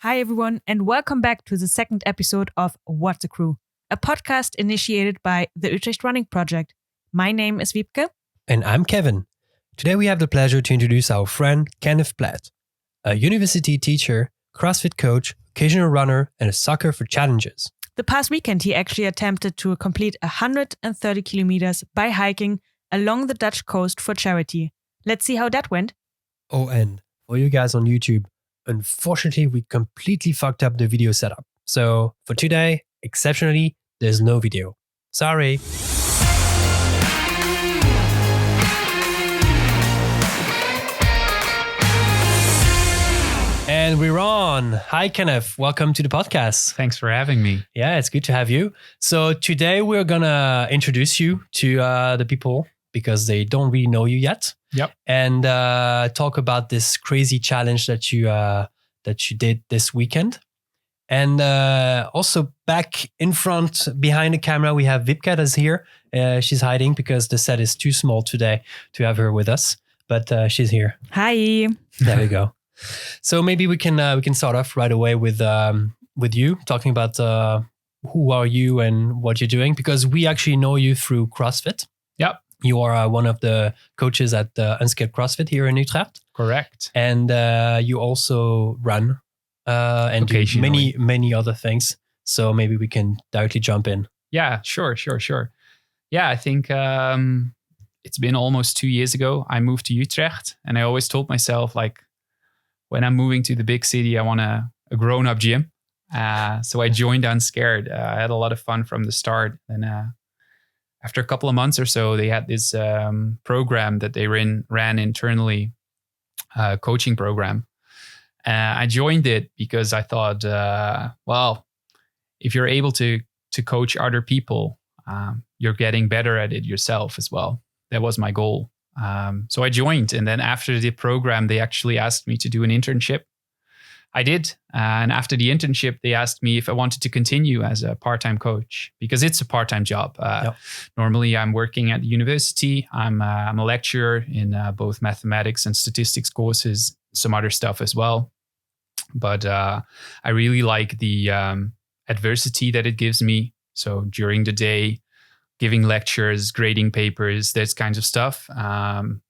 Hi, everyone, and welcome back to the second episode of What's a Crew, a podcast initiated by the Utrecht Running Project. My name is Wiebke. And I'm Kevin. Today we have the pleasure to introduce our friend Kenneth Plat, a university teacher, CrossFit coach, occasional runner, and a sucker for challenges. The past weekend, he actually attempted to complete 130 kilometers by hiking along the Dutch coast for charity. Let's see how that went. Oh, and for you guys on YouTube, unfortunately, we completely fucked up the video setup. So for today, exceptionally, there's no video. Sorry. And we're on. Hi, Kenneth. Welcome to the podcast. Thanks for having me. Yeah, it's good to have you. So today we're going to introduce you to the people because they don't really know you yet. Yep. And talk about this crazy challenge that you did this weekend. And also back in front, behind the camera, we have Wiebke that's here. She's hiding because the set is too small today to have her with us. But she's here. Hi. There we go. So maybe we can start off right away with you talking about who are you and what you're doing, because we actually know you through CrossFit. Yep. You are one of the coaches at Untitled CrossFit here in Utrecht. Correct. And you also run and do many other things. So maybe we can directly jump in. Yeah, sure. Yeah, I think it's been almost 2 years ago. I moved to Utrecht, and I always told myself, like, when I'm moving to the big city, I want a grown-up gym. So I joined Unscared. I had a lot of fun from the start. And after a couple of months or so, they had this program that they ran internally, coaching program. I joined it because I thought, well, if you're able to coach other people, you're getting better at it yourself as well. That was my goal. So I joined, and then after the program, they actually asked me to do an internship. I did. And after the internship, they asked me if I wanted to continue as a part-time coach, because it's a part-time job. Yep. Normally, I'm working at the university. I'm a lecturer in both mathematics and statistics courses, some other stuff as well. But I really like the adversity that it gives me. So during the day, giving lectures, grading papers, those kinds of stuff. And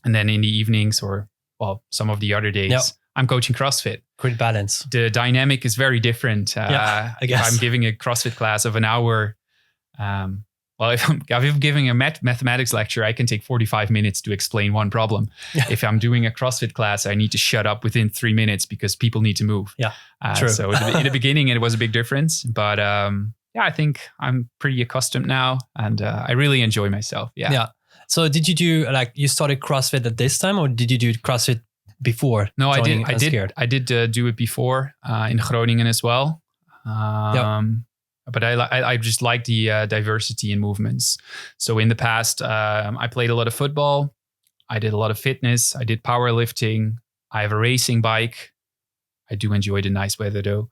then in the evenings or, well, some of the other days, yep, I'm coaching CrossFit. Great balance. The dynamic is very different. I guess. If I'm giving a CrossFit class of an hour, well, if I'm giving a mathematics lecture, I can take 45 minutes to explain one problem. Yeah. If I'm doing a CrossFit class, I need to shut up within 3 minutes because people need to move. Yeah, true. So in the beginning, it was a big difference. But yeah, I think I'm pretty accustomed now, and I really enjoy myself. Yeah. So did you do, like, you started CrossFit at this time, or did you do CrossFit before? No, I did do it before in Groningen as well. But I just like the diversity in movements. So in the past, I played a lot of football. I did a lot of fitness. I did powerlifting. I have a racing bike. I do enjoy the nice weather though.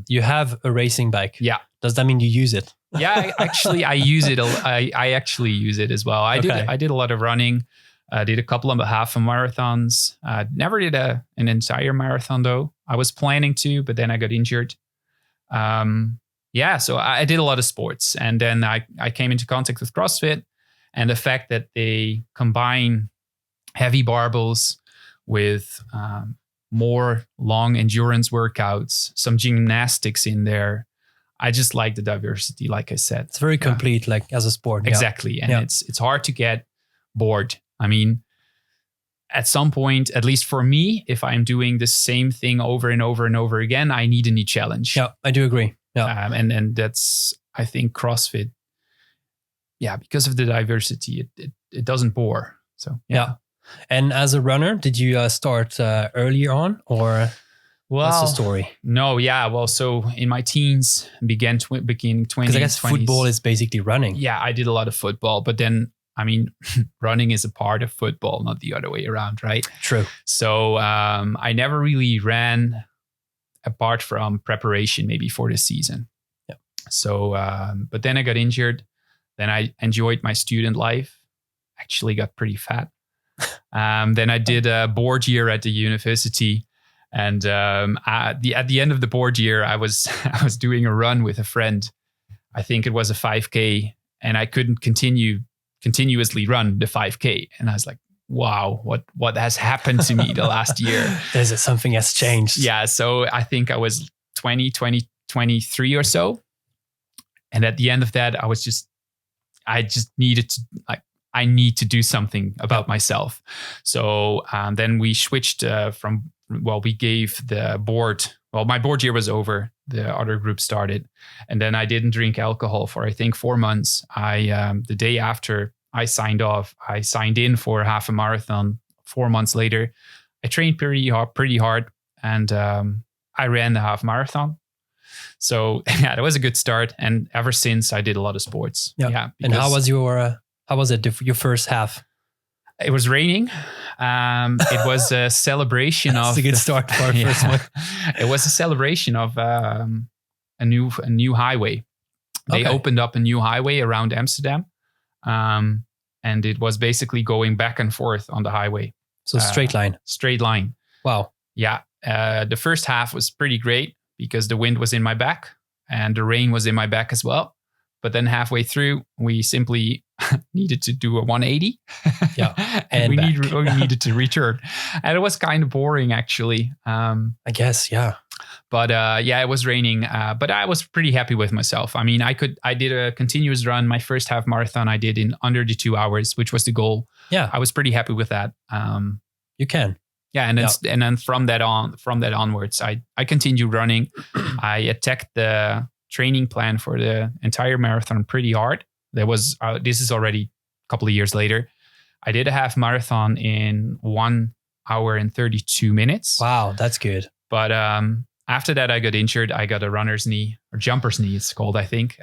You have a racing bike. Yeah. Does that mean you use it? Yeah, I use it. I actually use it as well. I did a lot of running. I did a couple of half marathons. Never did an entire marathon though. I was planning to, but then I got injured. So I did a lot of sports, and then I came into contact with CrossFit, and the fact that they combine heavy barbells with more long endurance workouts, some gymnastics in there. I just like the diversity, like I said. It's very complete, like as a sport. Exactly. Yeah. And it's hard to get bored. I mean, at some point, at least for me, if I'm doing the same thing over and over and over again, I need a new challenge. Yeah, I do agree. Yeah. And that's, I think, CrossFit, because of the diversity, it doesn't bore. So, yeah. And as a runner, did you start earlier on, or what's the story? No, well, so in my teens, beginning 20s. Because I guess football is basically running. Yeah, I did a lot of football, but then, I mean, running is a part of football, not the other way around, right? True. So I never really ran apart from preparation, maybe for the season. Yeah. So, but then I got injured. Then I enjoyed my student life. Actually got pretty fat. Then I did a board year at the university. And at the end of the board year, I was doing a run with a friend. I think it was a 5K, and I couldn't continuously run the 5K. And I was like, wow, what has happened to me the last year? Something has changed. Yeah. So I think I was 23 or so. And at the end of that, I just needed to, like, I need to do something about myself. So then we switched we gave the board, my board year was over. The other group started. And then I didn't drink alcohol for, I think, 4 months. The day after I signed off, I signed in for half a marathon. 4 months later, I trained pretty hard. And I ran the half marathon. So yeah, that was a good start. And ever since, I did a lot of sports. Yeah. And how was your first half? It was raining. It was a celebration of. That's a good start for our first one. It was a celebration of a new highway. They opened up a new highway around Amsterdam, and it was basically going back and forth on the highway. So straight line. Straight line. Wow. Yeah. The first half was pretty great because the wind was in my back and the rain was in my back as well. But then halfway through, we simply needed to do a 180. Yeah. And we needed to return. And it was kind of boring, actually. I guess, yeah. But it was raining. But I was pretty happy with myself. I mean, I did a continuous run. My first half marathon I did in under the 2 hours, which was the goal. Yeah. I was pretty happy with that. You can. Yeah, and then from that onwards, I continued running. I attacked the training plan for the entire marathon pretty hard. There was this is already a couple of years later. I did a half marathon in 1 hour and 32 minutes. Wow, that's good. But after that, I got injured. I got a runner's knee, or jumper's knee, it's called, I think,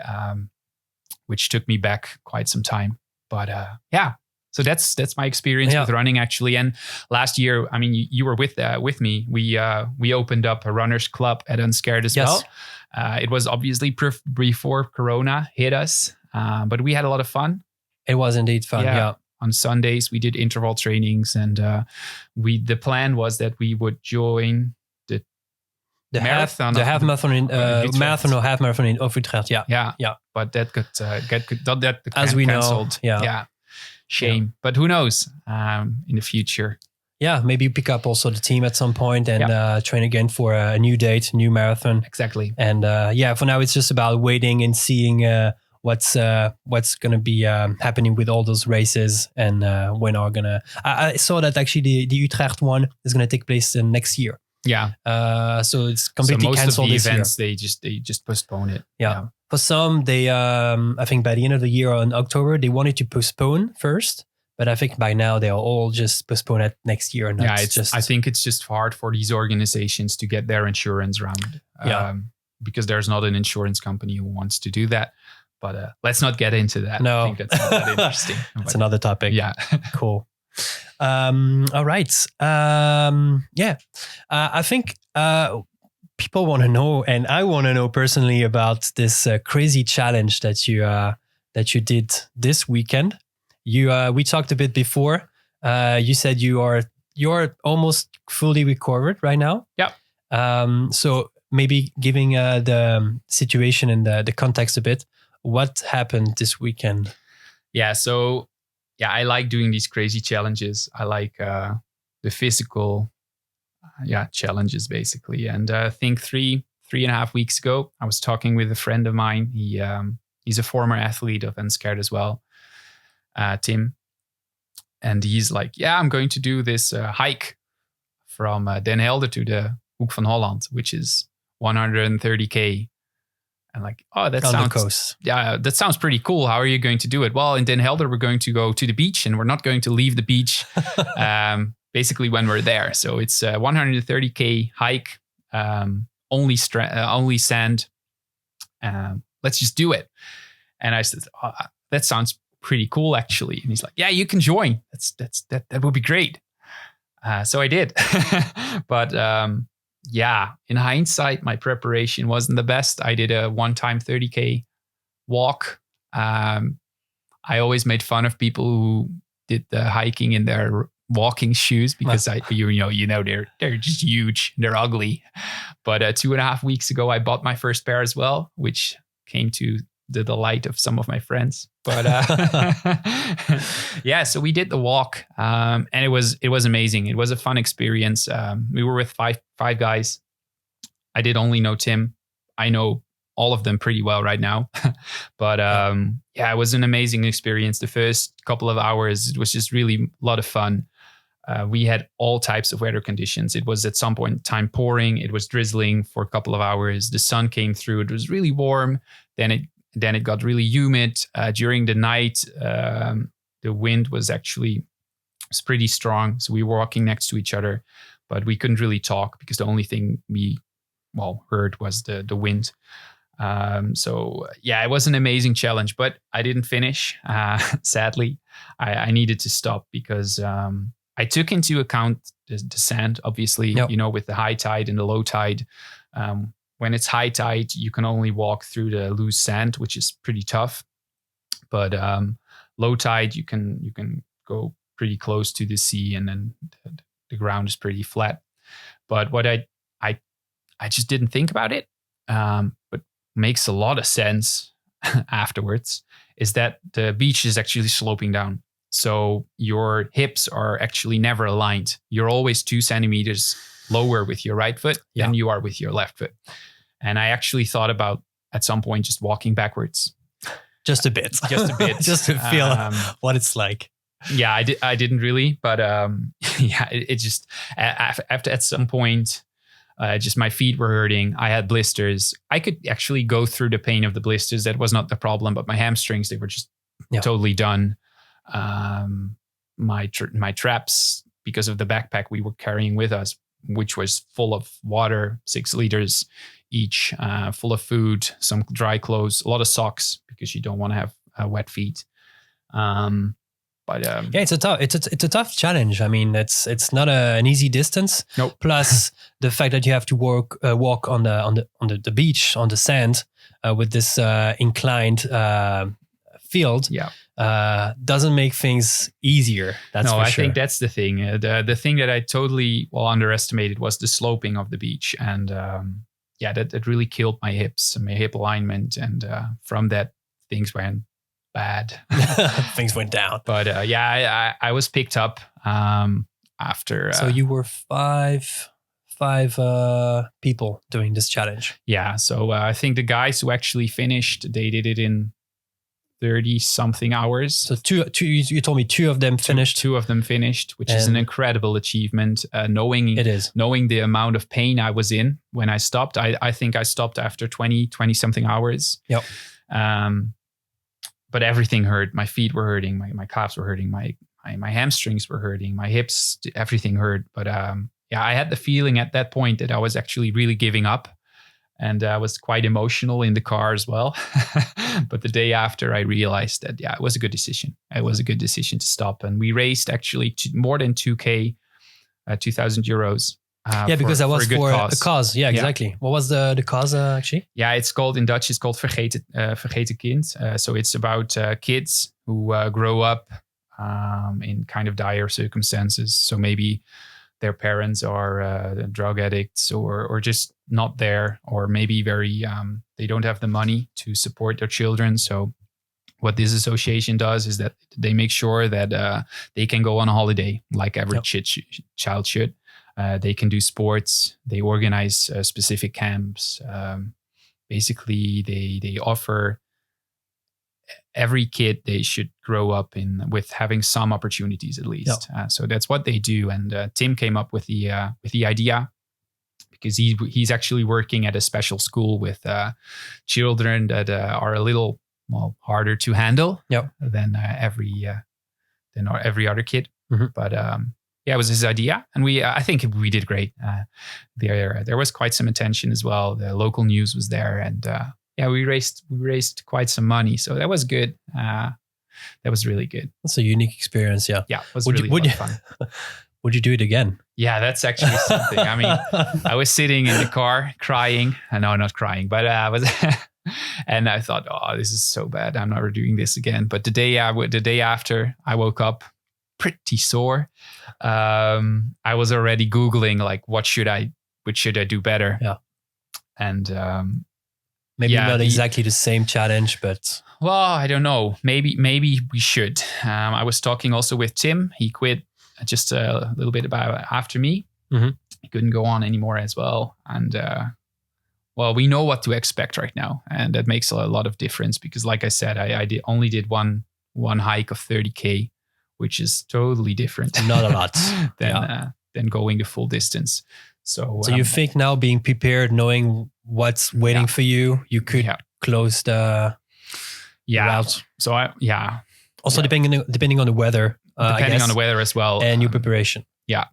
which took me back quite some time. But yeah. So that's my experience with running, actually. And last year, I mean, you were with me. We opened up a runners club at Unscared as well. It was obviously before Corona hit us, but we had a lot of fun. It was indeed fun. Yeah. On Sundays, we did interval trainings, and the plan was that we would join the marathon. The half marathon in marathon or half marathon in Utrecht. Yeah. But that got as we canceled. know. Yeah. Shame, but who knows in the future. Yeah, maybe pick up also the team at some point and train again for a new date, new marathon. Exactly. And for now it's just about waiting and seeing what's going to be happening with all those races and when are going to. I saw that actually the Utrecht one is going to take place next year. Yeah. So it's completely canceled this events, year. They just postpone it. Yeah. For some, they I think by the end of the year or in October, they wanted to postpone first. But I think by now they'll all just postpone it next year. And I think it's just hard for these organizations to get their insurance around. Because there's not an insurance company who wants to do that. But let's not get into that. No. I think that's not that interesting. That's another topic. Yeah. Cool. All right. I think people want to know, and I want to know personally about this crazy challenge that you did this weekend. We talked a bit before. You said you're almost fully recovered right now. Yeah. So maybe giving the situation and the context a bit. What happened this weekend? Yeah. So I like doing these crazy challenges. I like the physical challenges basically. And I think 3.5 weeks ago, I was talking with a friend of mine. He's a former athlete of Unscared as well. Tim, and he's like, I'm going to do this hike from Den Helder to the Hoek van Holland, which is 130k. And like, that sounds pretty cool. How are you going to do it? Well, in Den Helder, we're going to go to the beach, and we're not going to leave the beach basically when we're there. So it's a 130k hike, only sand. Let's just do it. And I said, that sounds pretty cool, actually. And he's like, you can join. That would be great. So I did. But in hindsight, my preparation wasn't the best. I did a one-time 30k walk. I always made fun of people who did the hiking in their walking shoes because they're just huge. They're ugly. But 2.5 weeks ago, I bought my first pair as well, which came to the delight of some of my friends. But yeah, so we did the walk, and it was amazing. It was a fun experience. We were with five guys. I did only know Tim. I know all of them pretty well right now. But yeah, it was an amazing experience. The first couple of hours, it was just really a lot of fun. We had all types of weather conditions. It was at some point in time pouring. It was drizzling for a couple of hours. The sun came through. It was really warm. Then it got really humid. During the night, the wind was pretty strong. So we were walking next to each other, but we couldn't really talk because the only thing we heard was the wind. So yeah, it was an amazing challenge, but I didn't finish. Sadly, I needed to stop because I took into account the sand, obviously, with the high tide and the low tide. When it's high tide, you can only walk through the loose sand, which is pretty tough. But low tide, you can go pretty close to the sea, and then the ground is pretty flat. But what I just didn't think about it, but makes a lot of sense afterwards, is that the beach is actually sloping down. So your hips are actually never aligned. You're always 2 centimeters lower with your right foot than you are with your left foot. And I actually thought about at some point just walking backwards. Just a bit. Just to feel what it's like. Yeah, I didn't really, but yeah, it just, after at some point, just my feet were hurting. I had blisters. I could actually go through the pain of the blisters. That was not the problem, but my hamstrings, they were just totally done. My traps, because of the backpack we were carrying with us, which was full of water, 6 liters each, full of food, some dry clothes, a lot of socks because you don't want to have wet feet. But yeah, it's a tough challenge. I mean, it's not an easy distance. Nope. Plus the fact that you have to walk on the beach on the sand with this inclined field. Doesn't make things easier. That's for sure. I think that's the thing. The thing that I totally underestimated was the sloping of the beach, and that really killed my hips and my hip alignment, and from that things went bad. Things went down. But I was picked up after. So you were five people doing this challenge. Yeah. So I think the guys who actually finished, they did it in 30 something hours. So two. You told me 2 of them finished. 2 of them finished, which is an incredible achievement. Knowing the amount of pain I was in when I stopped. I think I stopped after 20 something hours. Yep. But everything hurt. My feet were hurting. My calves were hurting. My hamstrings were hurting. My hips, everything hurt. But I had the feeling at that point that I was actually really giving up. And I was quite emotional in the car as well. But the day after, I realized that, it was a good decision. It was a good decision to stop. And we raised actually more than 2,000 euros. Because that was for a cause. Yeah, exactly. What was the cause actually? Yeah, in Dutch, it's called Vergeten Kind. So it's about kids who grow up in kind of dire circumstances. So maybe their parents are drug addicts or just not there, or maybe they don't have the money to support their children. So what this association does is that they make sure that they can go on a holiday like every child should. They can do sports. They organize specific camps. Basically, they offer every kid they should grow up with having some opportunities at least. So that's what they do. And Tim came up with the idea because he's actually working at a special school with children that are a little harder to handle than every other kid. Mm-hmm. But it was his idea, and I think we did great. There was quite some attention as well. The local news was there, and we raised quite some money, so that was good. That was really good. That's a unique experience. Yeah, it was really fun. Would you do it again? Yeah, that's actually something. I mean, I was sitting in the car crying. No, not crying, but I was. And I thought, this is so bad. I'm never doing this again. But the day after, I woke up pretty sore. I was already Googling like, what should I do better? Yeah. And maybe not exactly the same challenge, but well, I don't know. Maybe we should. I was talking also with Tim. He quit just a little bit after me. Mm-hmm. He couldn't go on anymore as well. And well, we know what to expect right now, and that makes a lot of difference because, like I said, I only did one hike of 30K, which is totally different. Not a lot than going the full distance. So you think now, being prepared, knowing what's waiting for you, you could close the route. So also depending on the weather, depending on the weather as well, and your preparation. Yeah,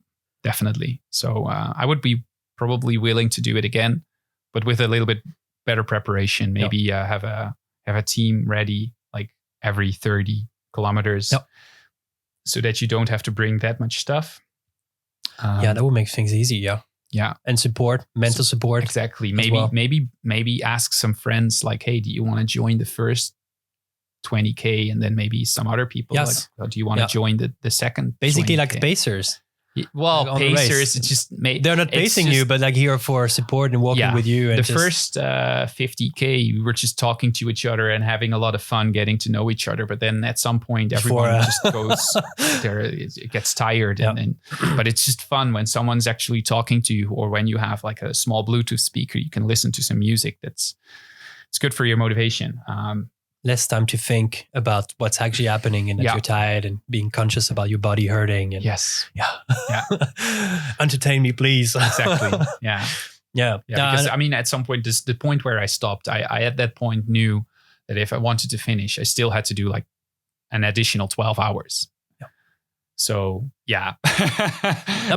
definitely. So I would be probably willing to do it again, but with a little bit better preparation. Maybe have a team ready like every 30 kilometers, so that you don't have to bring that much stuff. That would make things easy. Yeah, and mental support. Exactly. Maybe ask some friends like, hey, do you want to join the first 20K, and then maybe some other people? Yes. Like, do you want to join the second? Basically, 20K? like pacers. Well, like pacers, it's just they're not pacing you, but like here for support and walking with you. And the first 50K, we were just talking to each other and having a lot of fun, getting to know each other. But then at some point, everyone just goes there. It gets tired, but it's just fun when someone's actually talking to you, or when you have like a small Bluetooth speaker, you can listen to some music. It's good for your motivation. Less time to think about what's actually happening, and that you're tired and being conscious about your body hurting. And entertain me, please. Exactly. Yeah. Because I mean, at some point, the point where I stopped, I at that point knew that if I wanted to finish, I still had to do like an additional 12 hours. Yeah. So but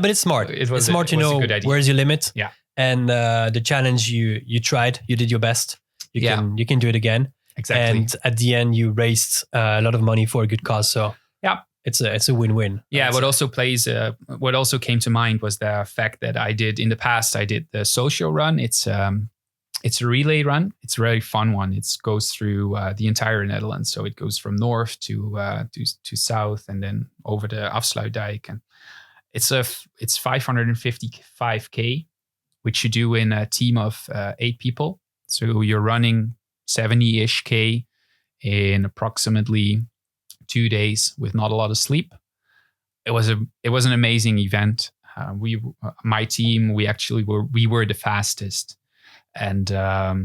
it's smart. It's smart to know where's your limit. Yeah. And the challenge you tried, you did your best. You can do it again. Exactly. And at the end, you raised a lot of money for a good cause. So it's a win-win. Yeah. What also came to mind was the fact that I did the social run. It's a relay run. It's a very fun one. It goes through the entire Netherlands. So it goes from north to south, and then over the Afsluitdijk. And it's 555K, which you do in a team of 8 people. So you're running 70-ish K in approximately 2 days with not a lot of sleep. It was an amazing event. My team, we were the fastest, and but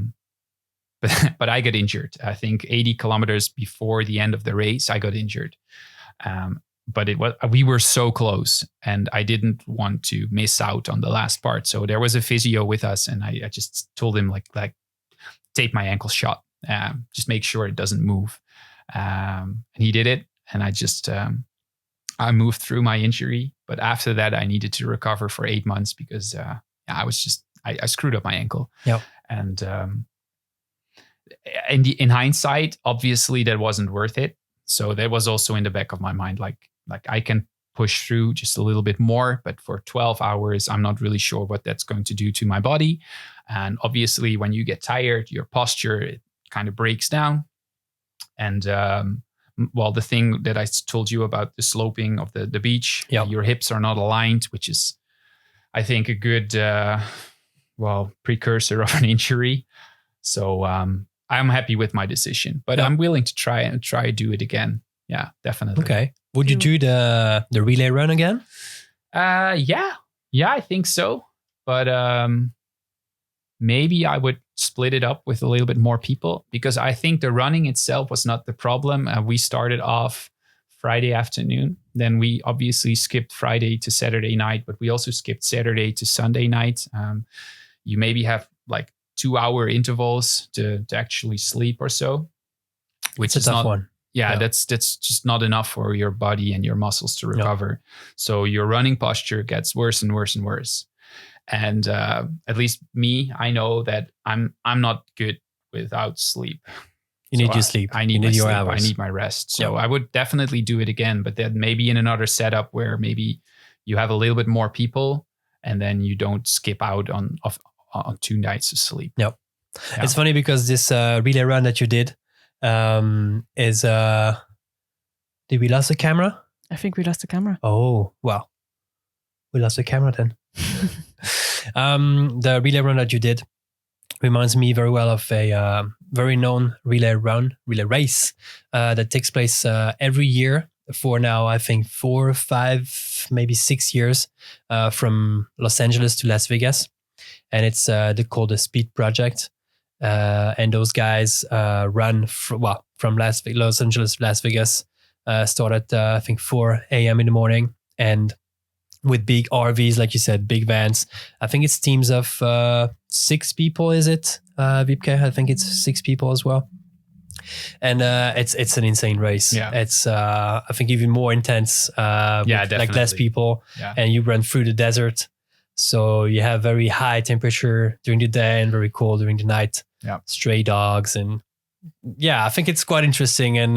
I got injured. I think 80 kilometers before the end of the race, I got injured. But we were so close, and I didn't want to miss out on the last part. So there was a physio with us, and I just told him like tape my ankle shut, just make sure it doesn't move. And he did it, and I just I moved through my injury. But after that, I needed to recover for 8 months because I screwed up my ankle. Yeah. And in hindsight, obviously that wasn't worth it. So that was also in the back of my mind, like I can push through just a little bit more, but for 12 hours, I'm not really sure what that's going to do to my body. And obviously, when you get tired, your posture, it kind of breaks down. And the thing that I told you about the sloping of the beach, your hips are not aligned, which is, I think, a good precursor of an injury. So I'm happy with my decision, but I'm willing to try do it again. Yeah, definitely. Okay. Would you do the relay run again? Yeah, I think so. But maybe I would split it up with a little bit more people, because I think the running itself was not the problem. We started off Friday afternoon. Then we obviously skipped Friday to Saturday night, but we also skipped Saturday to Sunday night. You maybe have like 2-hour intervals to actually sleep or so, which is a tough not one. Yeah, that's just not enough for your body and your muscles to recover. So your running posture gets worse and worse and worse. And at least me, I know that I'm not good without sleep. You need your sleep. I need your sleep. hours. I need my rest. So I would definitely do it again, but then maybe in another setup where maybe you have a little bit more people, and then you don't skip out on 2 nights of sleep. Yep. Yeah. It's funny because this relay run that you did is did we lose the camera? I think we lost the camera. Oh, well, we lost the camera then. The relay run that you did reminds me very well of a very known relay race that takes place every year for now, I think 4, 5, maybe 6 years from Los Angeles to Las Vegas. And it's called the Speed Project. And those guys run from Los Angeles to Las Vegas, start at I think 4 a.m. in the morning, and with big RVs, like you said, big vans. I think it's teams of 6 people, is it, Vipke? I think it's 6 people as well. And it's an insane race. Yeah. It's I think even more intense with like less people. Yeah. And you run through the desert. So you have very high temperature during the day and very cold during the night. Yeah. Stray dogs. And I think it's quite interesting. And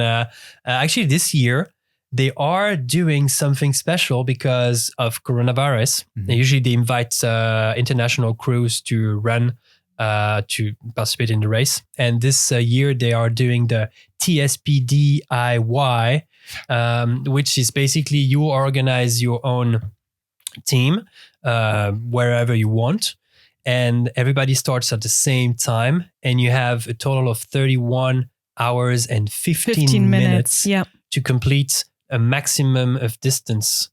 actually this year, they are doing something special because of coronavirus. Mm-hmm. Usually they invite international crews to run, to participate in the race. And this year they are doing the TSP-DIY, which is basically you organize your own team wherever you want. And everybody starts at the same time. And you have a total of 31 hours and 15 minutes to complete a maximum of distance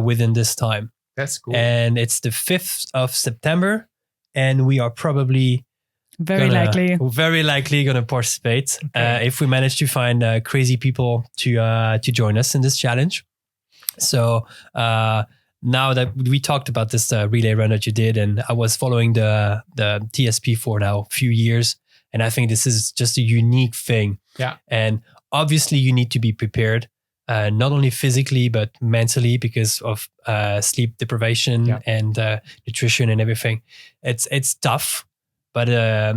within this time. That's cool. And it's the 5th of September, and we are probably very likely going to participate if we manage to find crazy people to join us in this challenge. So now that we talked about this relay run that you did, and I was following the TSP for now a few years, and I think this is just a unique thing. Yeah. And obviously you need to be prepared. Not only physically, but mentally, because of sleep deprivation and nutrition and everything. It's tough, but I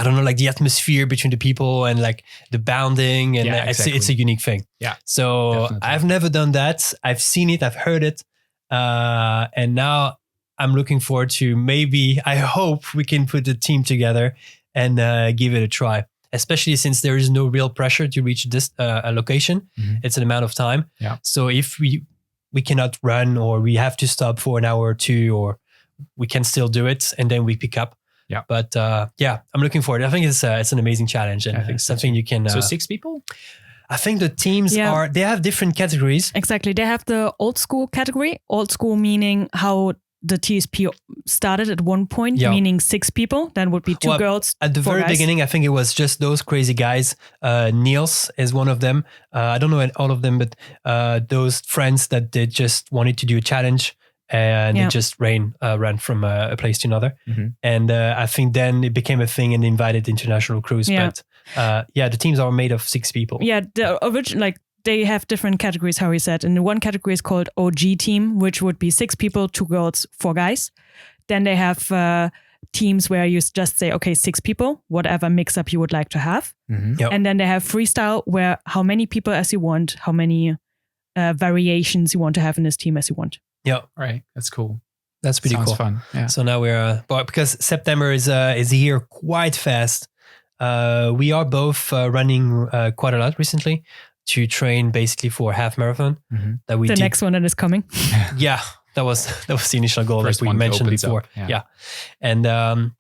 don't know, like the atmosphere between the people and like the bounding, and it's a unique thing. Yeah. So definitely. I've never done that. I've seen it, I've heard it. And now I'm looking forward to I hope we can put a team together and give it a try. Especially since there is no real pressure to reach this location. Mm-hmm. It's an amount of time. Yeah. So if we cannot run, or we have to stop for an hour or two, or we can still do it and then we pick up. Yeah. But I'm looking forward. I think it's an amazing challenge, and I think something you can. So 6 people? I think the teams they have different categories. Exactly. They have the old school category. Old school meaning how the TSP started at one point, meaning 6 people. Then would be 2 girls. At the very beginning, I think it was just those crazy guys. Niels is one of them. I don't know all of them, but those friends that they just wanted to do a challenge, and they just ran from a place to another. Mm-hmm. And I think then it became a thing and invited international crews. Yeah. But the teams are made of 6 people. Yeah, the original, they have different categories, how he said. And the one category is called OG team, which would be 6 people, 2 girls, 4 guys. Then they have teams where you just say, okay, 6 people, whatever mix up you would like to have. Mm-hmm. Yep. And then they have freestyle, where how many people as you want, how many variations you want to have in this team as you want. Yeah, right. That's cool. That's pretty cool. Fun. Yeah. So now we're because September is here quite fast. We are both running quite a lot recently to train basically for a half marathon. Mm-hmm. That we next one that is coming. Yeah, that was the initial goal, like we mentioned before. Yeah. And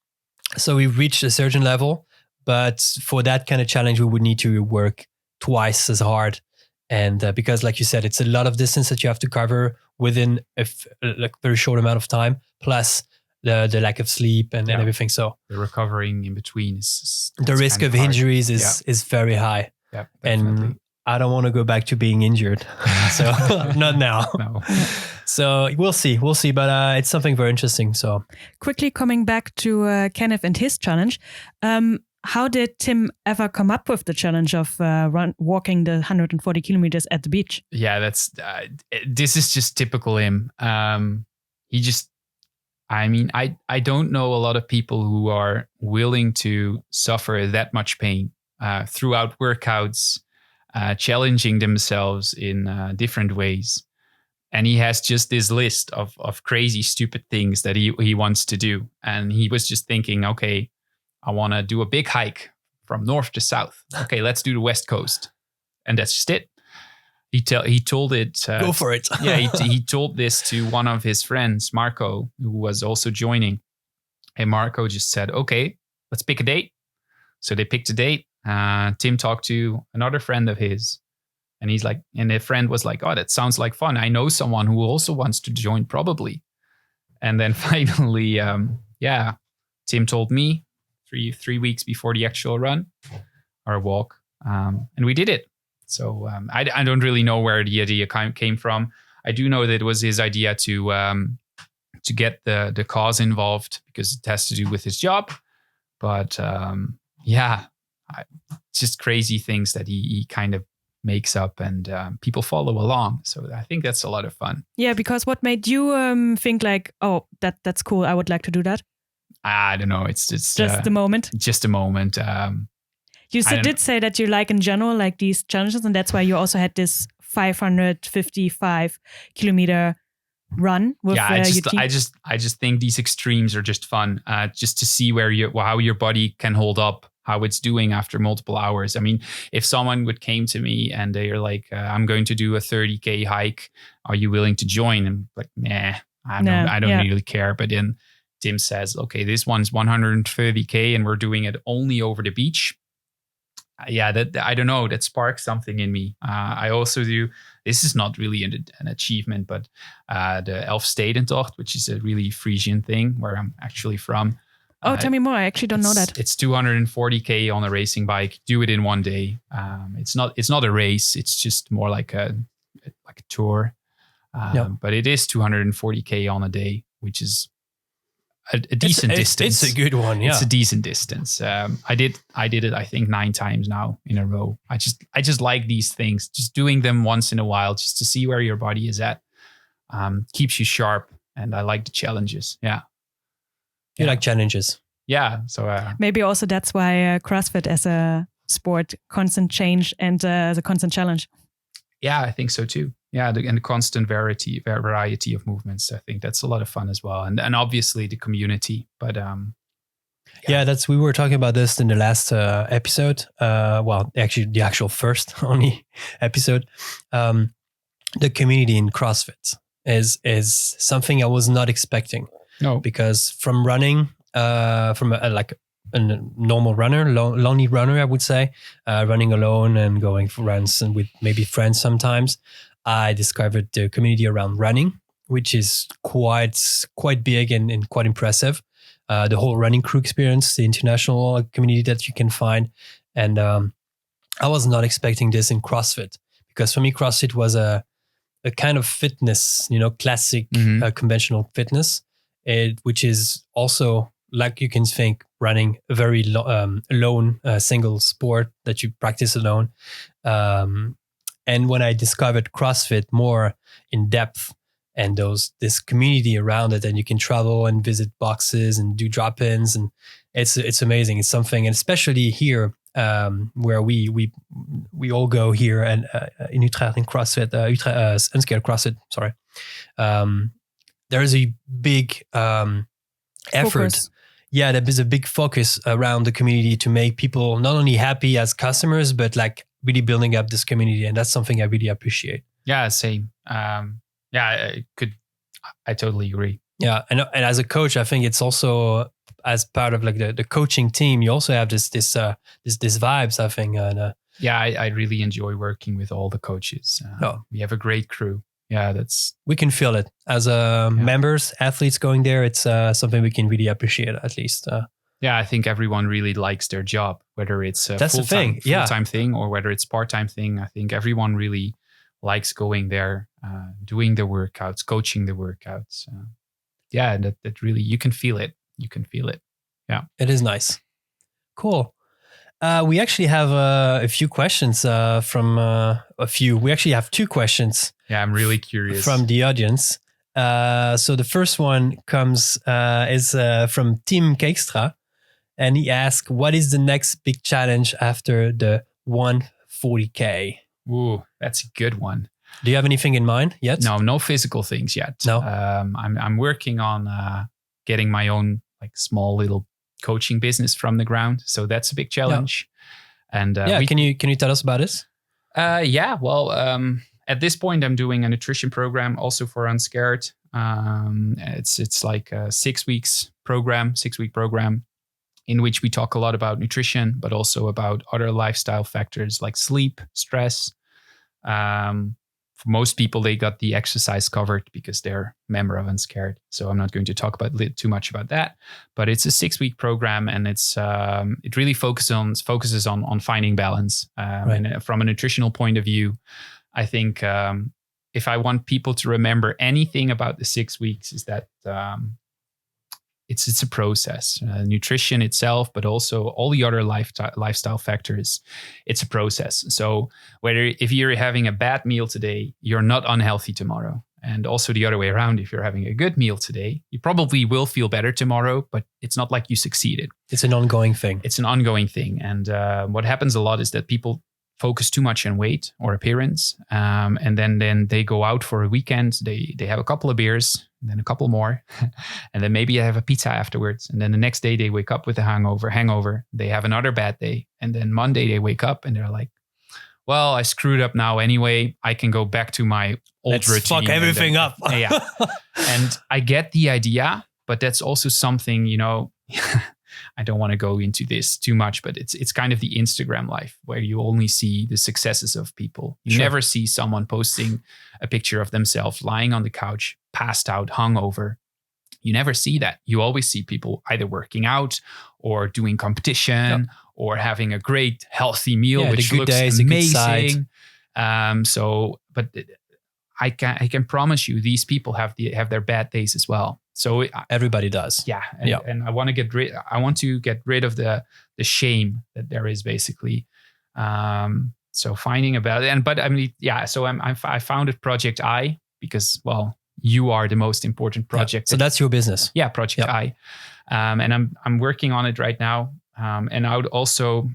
so we've reached a certain level, but for that kind of challenge, we would need to work twice as hard. And because, like you said, it's a lot of distance that you have to cover within a very short amount of time, plus the lack of sleep and everything. So the recovering in between is the risk of injuries is very high. Yeah, definitely. And I don't want to go back to being injured. So not now. No. So we'll see. But it's something very interesting. So quickly coming back to Kenneth and his challenge. How did Tim ever come up with the challenge of walking the 140 kilometers at the beach? Yeah, this is just typical him. I don't know a lot of people who are willing to suffer that much pain throughout workouts, challenging themselves in different ways. And he has just this list of crazy, stupid things that he wants to do. And he was just thinking, okay, I want to do a big hike from north to south. Okay, let's do the West Coast. And that's just it. he told it. Go for it. Yeah, he told this to one of his friends, Marco, who was also joining. And Marco just said, "Okay, let's pick a date." So they picked a date. Tim talked to another friend of his, and the friend was like, "Oh, that sounds like fun. I know someone who also wants to join, probably." And then finally, Tim told me 3 weeks before the actual run or walk, and we did it. So I don't really know where the idea came from. I do know that it was his idea to get the cause involved because it has to do with his job. But just crazy things that he kind of makes up, and people follow along. So I think that's a lot of fun. Yeah, because what made you think like, oh, that's cool, I would like to do that? I don't know. It's just the moment. Just a moment. You did say that you like in general like these challenges, and that's why you also had this 555 kilometer run with I just think these extremes are just fun. Just to see how your body can hold up, how it's doing after multiple hours. I mean, if someone would came to me and they're like, I'm going to do a 30K hike, are you willing to join? And like, nah, I don't really care. But then Tim says, okay, this one's 130K and we're doing it only over the beach. That I don't know, that sparks something in me. I also do, this is not really an achievement, but the Elfstedentocht, which is a really Frisian thing where I'm actually from. Tell me more. I actually don't know that. It's 240K on a racing bike. Do it in one day. It's not a race. It's just more like a tour. But it is 240K on a day, which is a decent distance. It's a good one. Yeah, it's a decent distance. I did it, I think 9 times now in a row. I just like these things. Just doing them once in a while, just to see where your body is at. Keeps you sharp, and I like the challenges. Yeah. You like challenges. Yeah. So maybe also that's why CrossFit as a sport, constant change and the constant challenge. Yeah, I think so too. Yeah, and the constant variety of movements. I think that's a lot of fun as well, and obviously the community. But we were talking about this in the last episode. Actually, the actual first only episode. The community in CrossFit is something I was not expecting. No, because from running, from a normal runner, lonely runner, I would say, running alone and going for runs and with maybe friends sometimes, I discovered the community around running, which is quite big and quite impressive. The whole running crew experience, the international community that you can find. And I was not expecting this in CrossFit, because for me, CrossFit was a kind of fitness, classic conventional fitness. Which is also, like you can think, running a very alone single sport that you practice alone. And when I discovered CrossFit more in depth and this community around it, and you can travel and visit boxes and do drop-ins, and it's amazing. It's something, and especially here where we all go here and in Utrecht in CrossFit, Untitled CrossFit. Sorry. There is a big effort. Focus. Yeah, there is a big focus around the community to make people not only happy as customers, but like really building up this community. And that's something I really appreciate. Yeah, same. I totally agree. Yeah. And as a coach, I think it's also, as part of like the coaching team, you also have this vibes, I think. I really enjoy working with all the coaches. We have a great crew. Yeah, we can feel it as members, athletes going there. It's something we can really appreciate, at least. I think everyone really likes their job, whether it's a full-time thing or whether it's part-time thing. I think everyone really likes going there, doing the workouts, coaching the workouts. That really, you can feel it. You can feel it. Yeah, it is nice. Cool. We actually have a few questions we actually have 2 questions. Yeah, I'm really curious. From the audience. So the first one is from Tim Kekstra, and he asked, what is the next big challenge after the 140K? Ooh, that's a good one. Do you have anything in mind yet? No physical things yet. No. I'm working on getting my own like small little coaching business from the ground. So that's a big challenge. Yeah. And can you tell us about this? at this point, I'm doing a nutrition program also for Unscared. It's like a 6 week program in which we talk a lot about nutrition, but also about other lifestyle factors like sleep, stress. For most people, they got the exercise covered because they're a member of Unscared. So I'm not going to talk about too much about that. But it's a 6 week program, and it really focuses on finding balance. Right. And from a nutritional point of view, I think if I want people to remember anything about the 6 weeks, is that it's a process. Nutrition itself, but also all the other lifestyle factors. It's a process. So if you're having a bad meal today, you're not unhealthy tomorrow. And also the other way around, if you're having a good meal today, you probably will feel better tomorrow, but it's not like you succeeded. It's an ongoing thing. It's an ongoing thing. And what happens a lot is that people focus too much on weight or appearance. And then they go out for a weekend, they have a couple of beers, and then a couple more, and then maybe they have a pizza afterwards. And then the next day they wake up with a hangover. They have another bad day. And then Monday they wake up and they're like, well, I screwed up now anyway. I can go back to my old routine. Fuck everything up. Yeah. And I get the idea, but that's also something, I don't want to go into this too much, but it's kind of the Instagram life where you only see the successes of people. You never see someone posting a picture of themselves lying on the couch, passed out, hungover. You never see that. You always see people either working out or doing competition or having a great healthy meal, which looks amazing. But I can promise you, these people have their bad days as well. So everybody does. Yeah. And I want to get rid of the shame that there is basically. So finding about it. But I mean, yeah, so I founded Project I because, well, you are the most important project. So that's your business. Yeah. Project I. And I'm working on it right now. And I would also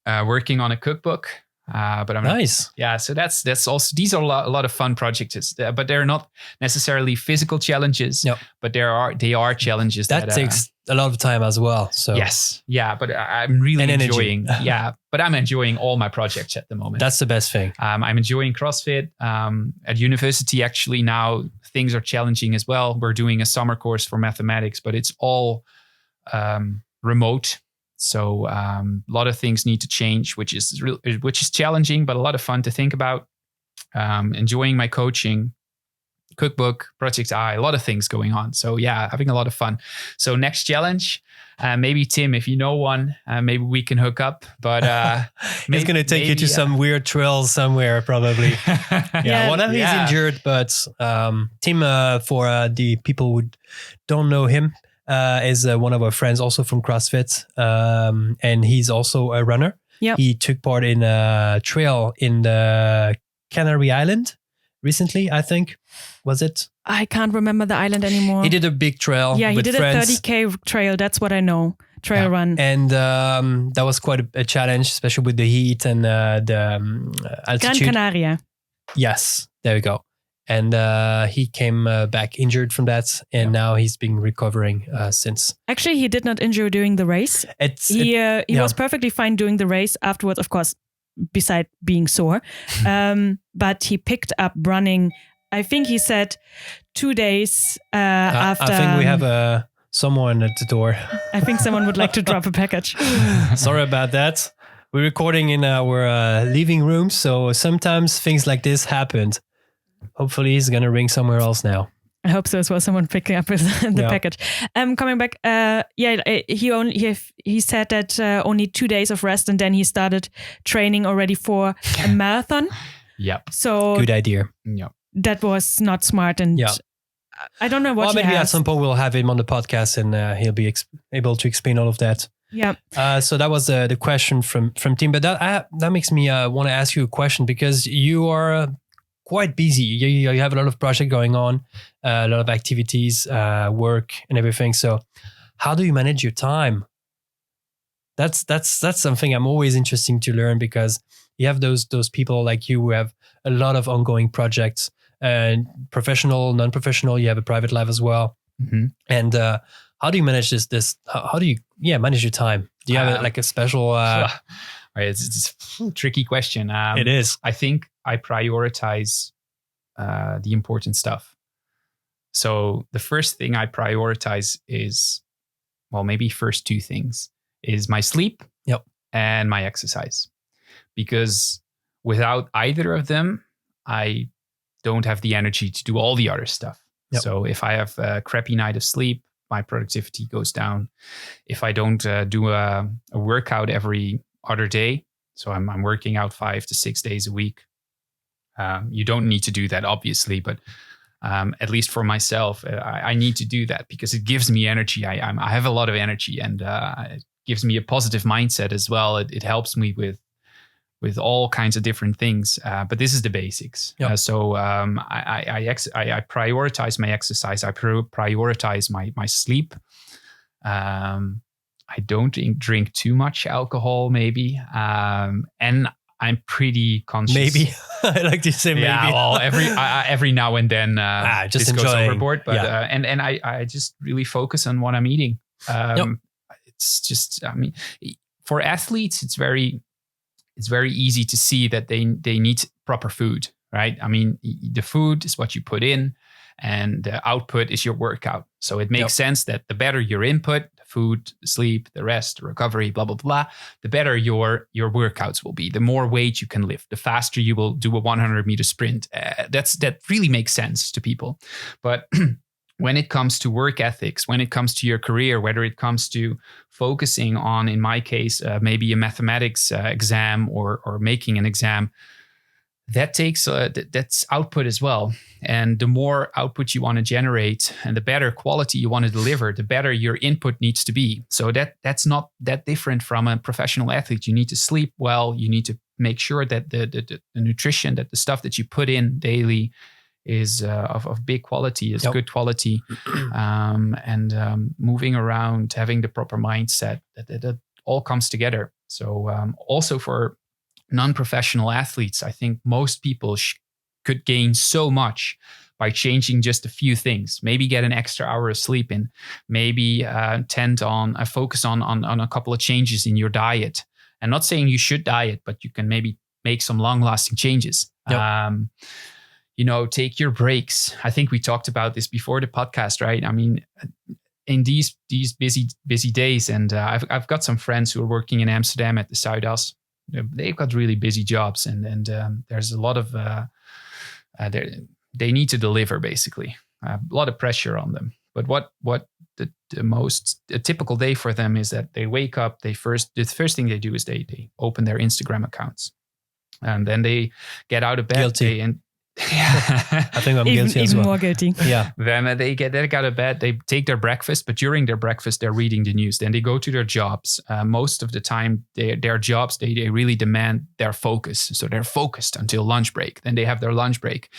working on a cookbook. But I'm nice. So that's also, these are a lot of fun projects, but they're not necessarily physical challenges, but they are challenges that takes a lot of time as well. So yes. Yeah. But I'm really enjoying, but I'm enjoying all my projects at the moment. That's the best thing. I'm enjoying CrossFit. At university, actually now things are challenging as well. We're doing a summer course for mathematics, but it's all remote. So a lot of things need to change, which is challenging, but a lot of fun to think about. Enjoying my coaching, cookbook, Project I, a lot of things going on. So yeah, having a lot of fun. So next challenge, maybe Tim, if you know one, maybe we can hook up. But he's going to take you to some weird trails somewhere, probably. One of he's injured, but Tim, for the people who don't know him, is one of our friends also from CrossFit, and he's also a runner. Yep. He took part in a trail in the Canary Island recently, I think. Was it? I can't remember the island anymore. He did a big trail. Yeah, he did friends. a 30K trail. That's what I know. Trail run. And that was quite a challenge, especially with the heat and the altitude. Gran Canaria. Yes, there we go. And he came back injured from that, and now he's been recovering since. Actually, he did not injure during the race. He was perfectly fine doing the race afterwards, of course, beside being sore. But he picked up running, I think he said 2 days after. I think we have someone at the door. I think someone would like to drop a package. Sorry about that. We're recording in our living room, so sometimes things like this happened. Hopefully he's going to ring somewhere else now. I hope so as well. Someone picking up the package. Coming back, he said that only 2 days of rest, and then he started training already for a marathon. Yep. So good idea. Yep. That was not smart, and I don't know what. Well, maybe at some point we'll have him on the podcast, and he'll be able to explain all of that. Yeah. So that was the question from Tim, but that makes me want to ask you a question, because you are quite busy. You have a lot of projects going on, a lot of activities, work and everything. So how do you manage your time? That's something I'm always interested to learn, because you have those people like you who have a lot of ongoing projects, and professional, non-professional, you have a private life as well. Mm-hmm. And how do you manage this? How do you manage your time? Do you have a special It's a tricky question. It is. I think I prioritize the important stuff. So the first thing I prioritize is, well, maybe first two things is my sleep and my exercise. Because without either of them, I don't have the energy to do all the other stuff. So if I have a crappy night of sleep, my productivity goes down. If I don't do a workout every other day, so I'm working out 5 to 6 days a week. You don't need to do that, obviously, but at least for myself, I need to do that because it gives me energy. I have a lot of energy, and it gives me a positive mindset as well. It helps me with all kinds of different things. But this is the basics. So I prioritize my exercise. I prioritize my sleep. I don't drink too much alcohol, maybe. And I'm pretty conscious. Maybe. I like to say maybe. Yeah, well, every now and then just this goes enjoying. overboard. But and I just really focus on what I'm eating. It's just, I mean, for athletes, it's very easy to see that they need proper food, right? I mean, the food is what you put in, and the output is your workout. So it makes sense that the better your input, the food, the sleep, the rest, the recovery, blah, blah, blah, the better your workouts will be. The more weight you can lift, the faster you will do a 100-meter sprint. That really makes sense to people. But when it comes to work ethics, when it comes to your career, whether it comes to focusing on, in my case, maybe a mathematics exam or making an exam, that takes that's output as well. And the more output you want to generate and the better quality you want to deliver, the better your input needs to be. So that's not that different from a professional athlete. You need to sleep well. You need to make sure that the nutrition, that the stuff that you put in daily is of big quality, is good quality, and moving around, having the proper mindset, that all comes together. So also for non-professional athletes, I think most people could gain so much by changing just a few things. Maybe get an extra hour of sleep in, maybe focus on a couple of changes in your diet. And not saying you should diet, but you can maybe make some long-lasting changes. Take your breaks. I think we talked about this before the podcast, right? I mean, in these busy days, and I've got some friends who are working in Amsterdam at the Zuidas. They've got really busy jobs, and there's a lot of they need to deliver, basically. A lot of pressure on them. But what a typical day for them is that they wake up. The first thing they do is they open their Instagram accounts, and then they get out of bed. Guilty. I think I'm guilty as well. Even more guilty. Yeah. Then they get out of bed, they take their breakfast, but during their breakfast, they're reading the news. Then they go to their jobs. Most of the time, their jobs, they really demand their focus. So they're focused until lunch break. Then they have their lunch break.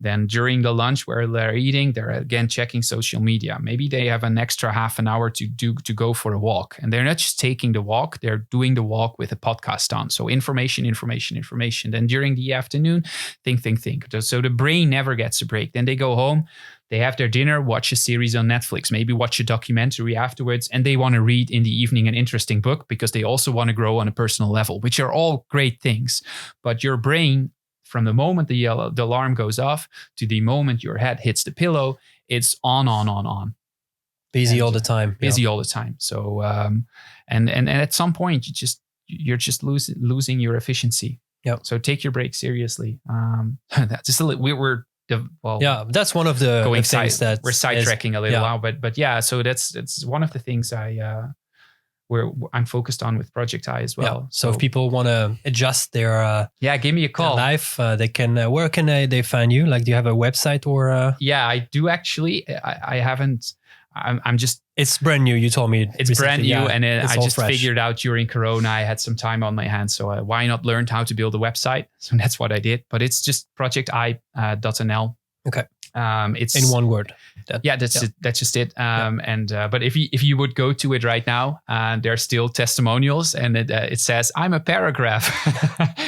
Then during the lunch where they're eating, they're again checking social media. Maybe they have an extra half an hour to go for a walk. And they're not just taking the walk, they're doing the walk with a podcast on. So information. Then during the afternoon, think. So the brain never gets a break. Then they go home, they have their dinner, watch a series on Netflix, maybe watch a documentary afterwards, and they want to read in the evening an interesting book because they also want to grow on a personal level, which are all great things. But your brain, from the moment the alarm goes off to the moment your head hits the pillow, it's on. Busy all the time. All the time. So, and at some point you're just losing your efficiency. Yeah. So take your break seriously. That's just that's one of the things that we're sidetracking a little now, but yeah. So that's one of the things I'm focused on with Project I as well. Yeah. So if people want to adjust their give me a call. Life, they can. Where can they find you? Like, do you have a website or? Yeah, I do actually. I haven't. I'm just. It's brand new. You told me it's recently. Brand new, and I just fresh. figured out during Corona I had some time on my hands, so why not learn how to build a website? So that's what I did. But it's just projecti.nl. Okay. It's In one word. That's just it. But if you would go to it right now, there are still testimonials, and it says I'm a paragraph.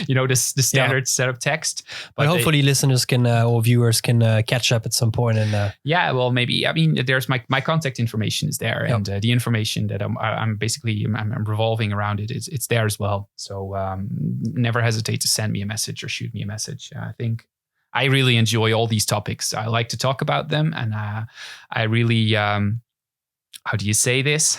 The standard set of text. But hopefully, listeners can or viewers can catch up at some point. And well, maybe. I mean, there's my contact information is there, and the information that I'm basically revolving around it's there as well. So never hesitate to send me a message or shoot me a message. I think I really enjoy all these topics. I like to talk about them, and I really, how do you say this?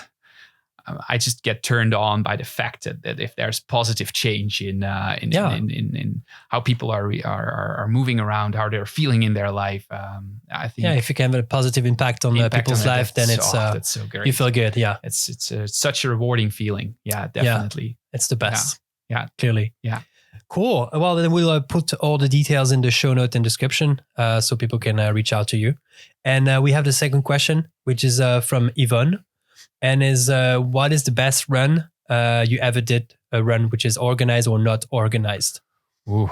I just get turned on by the fact that if there's positive change in how people are moving around, how they're feeling in their life, I think if you can have a positive impact on people's life, then that's so great. You feel good. Yeah, it's such a rewarding feeling. Yeah, definitely. Yeah, it's the best. Yeah, clearly. Yeah. Cool. Well, then we'll put all the details in the show note and description so people can reach out to you. And we have the second question, which is from Yvonne, and is what is the best run you ever did? A run which is organized or not organized? Ooh,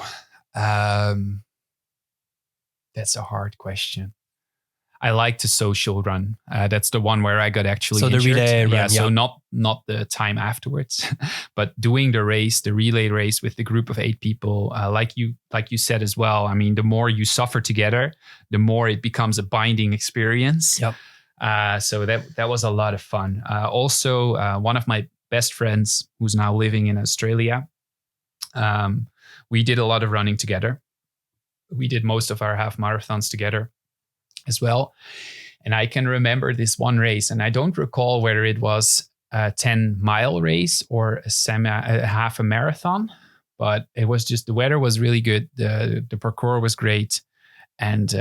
that's a hard question. I like the social run. That's the one where I got actually injured. The relay run. So not the time afterwards, but doing the relay race with the group of 8 people, like you said as well. I mean, the more you suffer together, the more it becomes a binding experience. Yep. So that was a lot of fun. Also, one of my best friends, who's now living in Australia, we did a lot of running together. We did most of our half marathons together as well. And I can remember this one race, and I don't recall whether it was a 10-mile race or a half a marathon, but it was just, the weather was really good. The parkour was great. And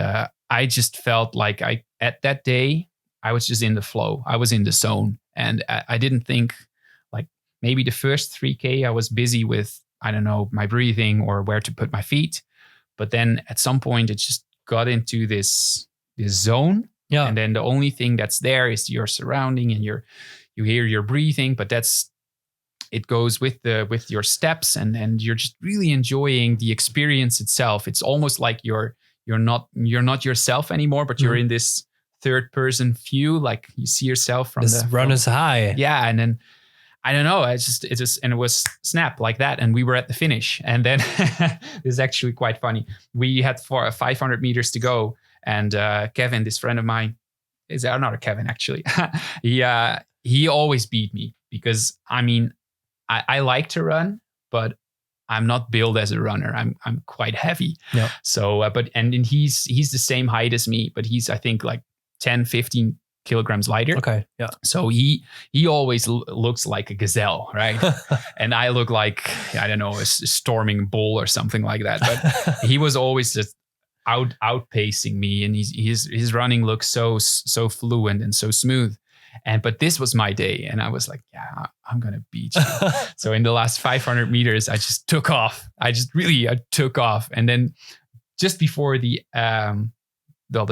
I just felt like at that day, I was just in the flow. I was in the zone. And I didn't think, like, maybe the first 3K, I was busy with, I don't know, my breathing or where to put my feet. But then at some point, it just got into this zone. Yeah. And then the only thing that's there is your surrounding, and you hear your breathing, but it goes with your steps, and you're just really enjoying the experience itself. It's almost like you're not yourself anymore, but you're in this third person view, like you see yourself from this runner's high. Yeah. And then I don't know, it was snap like that. And we were at the finish. And then this is actually quite funny. We had 500 meters to go. And Kevin, this friend of mine, is another Kevin actually. He always beat me because, I mean, I like to run, but I'm not built as a runner. I'm quite heavy. Yeah. So, and he's the same height as me, but he's, I think, like 10, 15 kilograms lighter. Okay. Yeah. So he always looks like a gazelle, right? And I look like, I don't know, a storming bull or something like that. But he was always just outpacing me, and his running looks so fluent and so smooth. But this was my day, and I was like, yeah, I'm gonna beat you. So in the last 500 meters, I just took off. I took off, and then just before the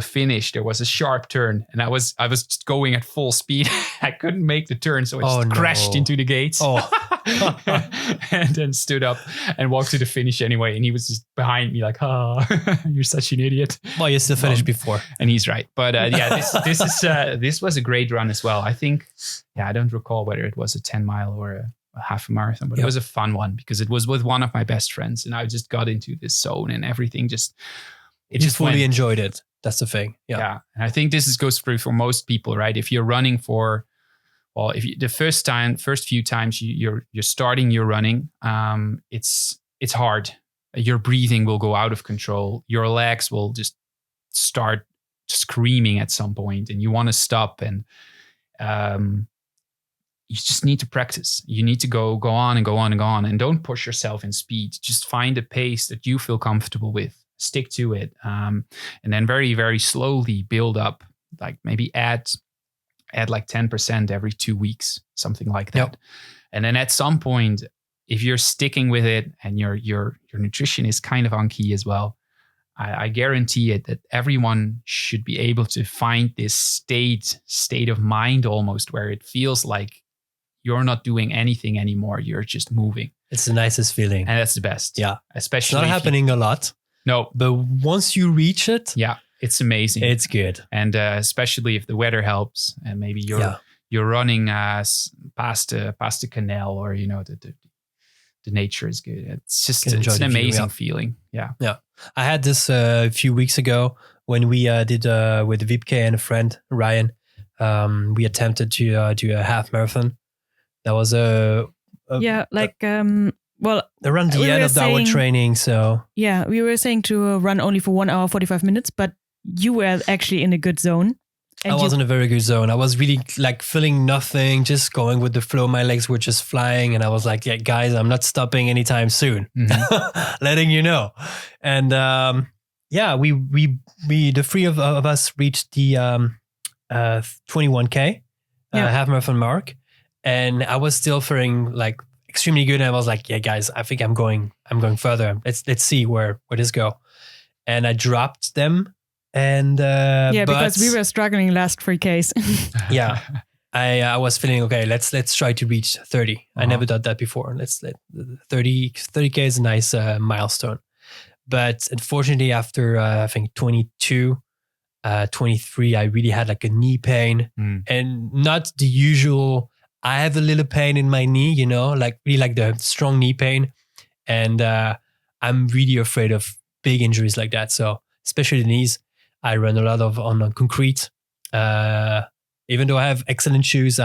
finish, there was a sharp turn, and I was just going at full speed. I couldn't make the turn, so I just crashed into the gates. And then stood up and walked to the finish anyway. And he was just behind me, like, "Oh, you're such an idiot." Well, you still finished before, and he's right. But this was a great run as well. I think, I don't recall whether it was a 10-mile or a half a marathon, but it was a fun one because it was with one of my best friends, and I just got into this zone, and everything just fully enjoyed it. That's the thing. Yeah. And I think this goes through for most people, right? If you're running the first few times you're starting your running, it's hard. Your breathing will go out of control. Your legs will just start screaming at some point, and you want to stop. And you just need to practice. You need to go on and go on and go on, and don't push yourself in speed. Just find a pace that you feel comfortable with. Stick to it, and then very, very slowly build up. Like maybe add like 10% every 2 weeks, something like that. Yep. And then at some point, if you're sticking with it and your nutrition is kind of on key as well, I guarantee it that everyone should be able to find this state of mind almost where it feels like you're not doing anything anymore. You're just moving. It's the nicest feeling. And that's the best. Yeah. Especially it's not happening a lot. No. But once you reach it, It's amazing. It's good. And especially if the weather helps and maybe you're running past the canal, or the nature is good. It's just it's an amazing feeling. Yeah. I had this a few weeks ago when we did with Wipke and a friend Ryan. We attempted to do a half marathon. That was around the end of our training. So we were saying to run only for 1 hour 45 minutes, but you were actually in a good zone. I was in a very good zone. I was really like feeling nothing, just going with the flow. My legs were just flying, and I was like, "Yeah, guys, I'm not stopping anytime soon." Letting you know. And we the three of us reached the 21K half marathon mark, and I was still feeling like extremely good. And I was like, "Yeah, guys, I think I'm going further. Let's see where this go." And I dropped them. And because we were struggling last 3Ks. I was feeling okay. Let's try to reach 30. I never done that before. Let's 30K is a nice milestone. But unfortunately, after I think 22, 23, I really had like a knee pain, and not the usual. I have a little pain in my knee, like really like the strong knee pain, and I'm really afraid of big injuries like that. So especially the knees. I run a lot on concrete. Even though I have excellent shoes,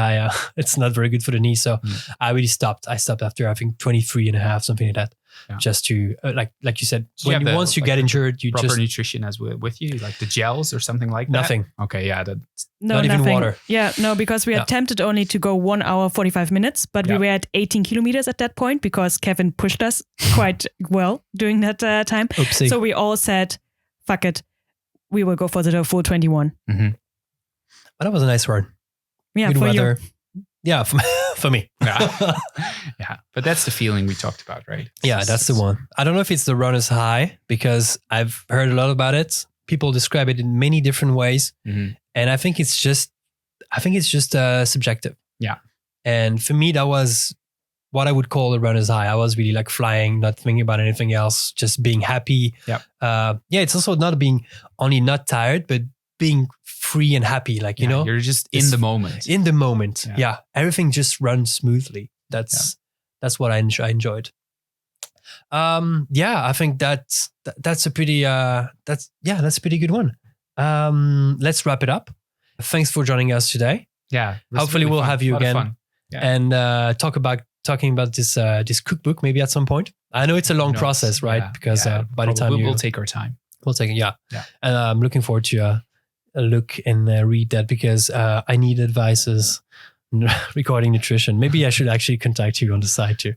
it's not very good for the knee. So I really stopped. I stopped after I think 23 and a half, something like that. Yeah. Just to like you said, once you get injured, you proper just nutrition as with you, like the gels or something like that. Nothing. Okay, yeah, not even water. Yeah, no, because we attempted only to go 1 hour 45 minutes, but we were at 18 kilometers at that point because Kevin pushed us quite well during that time. Oopsie. So we all said, "Fuck it. We will go for the full 21." But that was a nice run. Yeah, good for weather. You. Yeah, for me. Yeah, but that's the feeling we talked about, right? That's the one. I don't know if it's the runner's high because I've heard a lot about it. People describe it in many different ways, and I think it's just subjective. Yeah, and for me, that was what I would call a runner's high. I was really like flying, not thinking about anything else, just being happy. Yeah. It's also not being only not tired, but being free and happy. Like, you're just in the moment. In the moment. Yeah. Everything just runs smoothly. That's what I enjoyed. I think that's a pretty, that's a pretty good one. Let's wrap it up. Thanks for joining us today. Yeah. Hopefully we'll have you again and talking about this cookbook maybe at some point. I know it's a long process, right? Because by the time we'll take our time. We'll take it, And I'm looking forward to look and read that because I need advices regarding nutrition. Maybe I should actually contact you on the side too.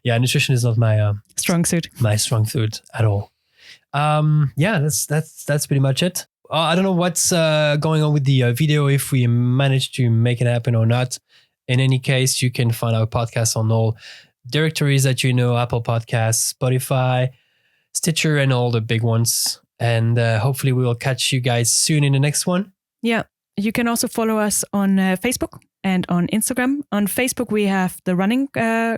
Yeah, nutrition is not my strong suit. My strong suit at all. That's pretty much it. I don't know what's going on with the video, if we managed to make it happen or not. In any case, you can find our podcast on all directories that Apple Podcasts, Spotify, Stitcher, and all the big ones. And hopefully we will catch you guys soon in the next one. Yeah. You can also follow us on Facebook and on Instagram. On Facebook, we have the running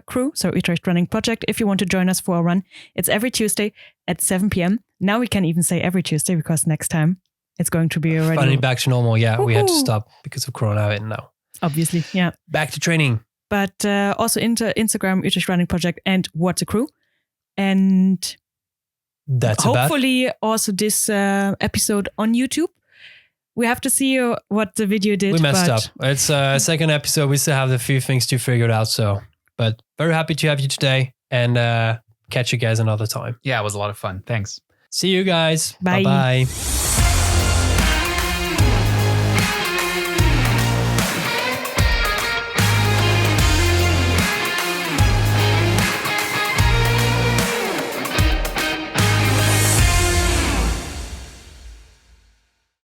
crew, so Utrecht Running Project. If you want to join us for a run, it's every Tuesday at 7 p.m. Now we can even say every Tuesday because next time it's going to be already... Finally back to normal. Yeah, we had to stop because of Corona and now. Obviously, yeah. Back to training. But also Instagram, Utrecht Running Project and What's a Crew. And... That's hopefully also this episode on YouTube. We have to see what the video did. We messed up. It's a second episode. We still have a few things to figure out. But very happy to have you today and catch you guys another time. Yeah, it was a lot of fun. Thanks. See you guys. Bye. Bye-bye.